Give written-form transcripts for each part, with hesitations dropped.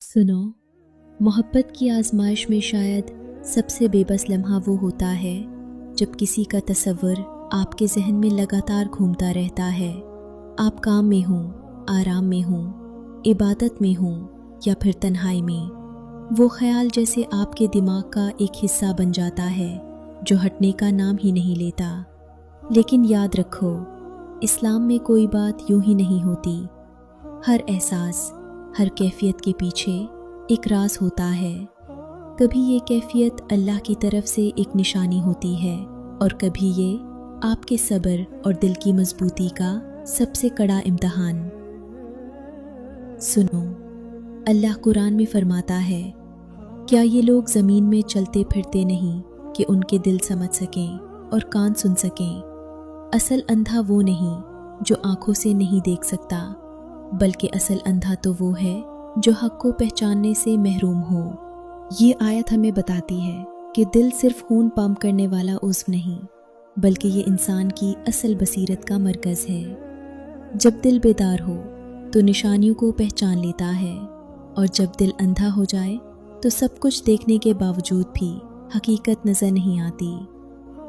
सुनो, मोहब्बत की आजमाइश में शायद सबसे बेबस लम्हा वो होता है जब किसी का तसव्वुर आपके जहन में लगातार घूमता रहता है। आप काम में हों, आराम में हों, इबादत में हों या फिर तन्हाई में, वो ख्याल जैसे आपके दिमाग का एक हिस्सा बन जाता है जो हटने का नाम ही नहीं लेता। लेकिन याद रखो, इस्लाम में कोई बात यूं ही नहीं होती। हर एहसास, हर कैफियत के पीछे एक राज होता है। कभी ये कैफियत अल्लाह की तरफ से एक निशानी होती है और कभी ये आपके सब्र और दिल की मजबूती का सबसे कड़ा इम्तिहान। सुनो, अल्लाह कुरान में फरमाता है, क्या ये लोग ज़मीन में चलते फिरते नहीं कि उनके दिल समझ सकें और कान सुन सकें। असल अंधा वो नहीं जो आंखों से नहीं देख सकता, बल्कि असल अंधा तो वो है जो हक को पहचानने से महरूम हो। ये आयत हमें बताती है कि दिल सिर्फ खून पंप करने वाला उज़्व नहीं, बल्कि ये इंसान की असल बसीरत का मरकज़ है। जब दिल बेदार हो तो निशानियों को पहचान लेता है, और जब दिल अंधा हो जाए तो सब कुछ देखने के बावजूद भी हकीकत नज़र नहीं आती।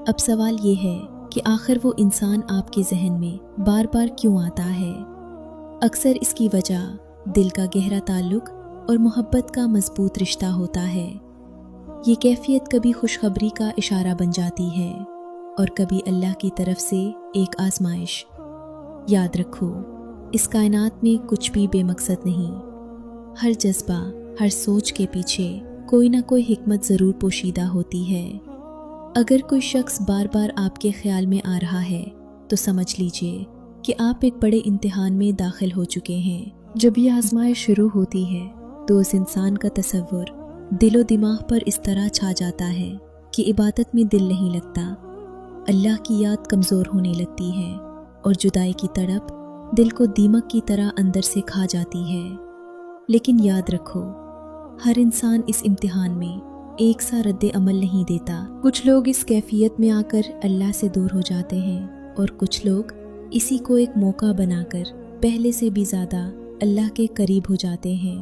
अब सवाल ये है कि आखिर वो इंसान आपके जहन में बार बार क्यों आता है? अक्सर इसकी वजह दिल का गहरा ताल्लुक और मोहब्बत का मजबूत रिश्ता होता है। ये कैफियत कभी खुशखबरी का इशारा बन जाती है और कभी अल्लाह की तरफ से एक आजमाइश। याद रखो, इस कायनात में कुछ भी बेमकसद नहीं। हर जज्बा, हर सोच के पीछे कोई ना कोई हिकमत ज़रूर पोशीदा होती है। अगर कोई शख्स बार बार आपके ख्याल में आ रहा है तो समझ लीजिए कि आप एक बड़े इम्तिहान में दाखिल हो चुके हैं। जब यह आजमाइश शुरू होती है तो उस इंसान का तसव्वुर दिलो दिमाग पर इस तरह छा जाता है कि इबादत में दिल नहीं लगता, अल्लाह की याद कमज़ोर होने लगती है और जुदाई की तड़प दिल को दीमक की तरह अंदर से खा जाती है। लेकिन याद रखो, हर इंसान इस इम्तिहान में एक सा रद्द अमल नहीं देता। कुछ लोग इस कैफियत में आकर अल्लाह से दूर हो जाते हैं और कुछ लोग इसी को एक मौका बनाकर पहले से भी ज़्यादा अल्लाह के करीब हो जाते हैं।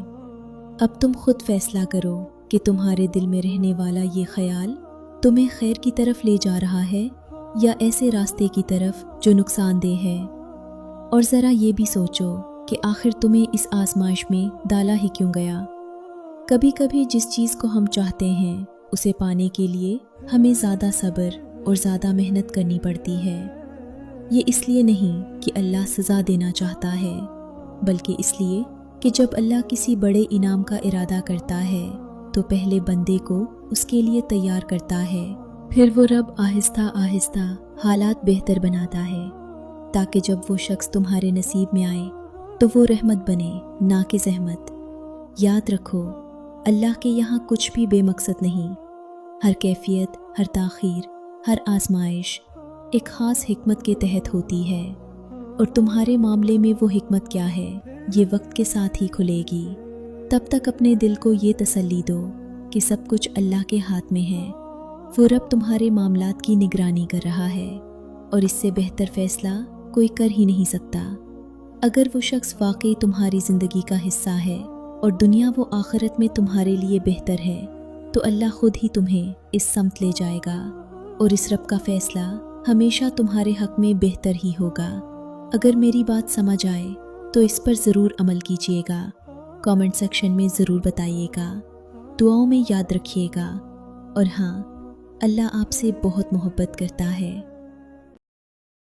अब तुम खुद फैसला करो कि तुम्हारे दिल में रहने वाला ये ख्याल तुम्हें खैर की तरफ ले जा रहा है या ऐसे रास्ते की तरफ जो नुकसानदेह है। और ज़रा ये भी सोचो कि आखिर तुम्हें इस आजमाइश में डाला ही क्यों गया। कभी कभी जिस चीज़ को हम चाहते हैं उसे पाने के लिए हमें ज़्यादा सब्र और ज़्यादा मेहनत करनी पड़ती है। ये इसलिए नहीं कि अल्लाह सज़ा देना चाहता है, बल्कि इसलिए कि जब अल्लाह किसी बड़े इनाम का इरादा करता है तो पहले बंदे को उसके लिए तैयार करता है, फिर वो रब आहिस्ता आहिस्ता हालात बेहतर बनाता है ताकि जब वो शख्स तुम्हारे नसीब में आए तो वो रहमत बने, ना कि ज़हमत। याद रखो, अल्लाह के यहाँ कुछ भी बेमकसद नहीं। हर कैफियत, हर ताख़ीर, हर आजमाइश एक ख़ास हिकमत के तहत होती है, और तुम्हारे मामले में वो हिकमत क्या है ये वक्त के साथ ही खुलेगी। तब तक अपने दिल को ये तसल्ली दो कि सब कुछ अल्लाह के हाथ में है। वो रब तुम्हारे मामलात की निगरानी कर रहा है और इससे बेहतर फ़ैसला कोई कर ही नहीं सकता। अगर वो शख्स वाकई तुम्हारी ज़िंदगी का हिस्सा है और दुनिया वो आखिरत में तुम्हारे लिए बेहतर है, तो अल्लाह खुद ही तुम्हें इस समत ले जाएगा और इस रब का फ़ैसला हमेशा तुम्हारे हक में बेहतर ही होगा। अगर मेरी बात समझ आए तो इस पर ज़रूर अमल कीजिएगा। कमेंट सेक्शन में ज़रूर बताइएगा, दुआओं में याद रखिएगा। और हाँ, अल्लाह आपसे बहुत मोहब्बत करता है।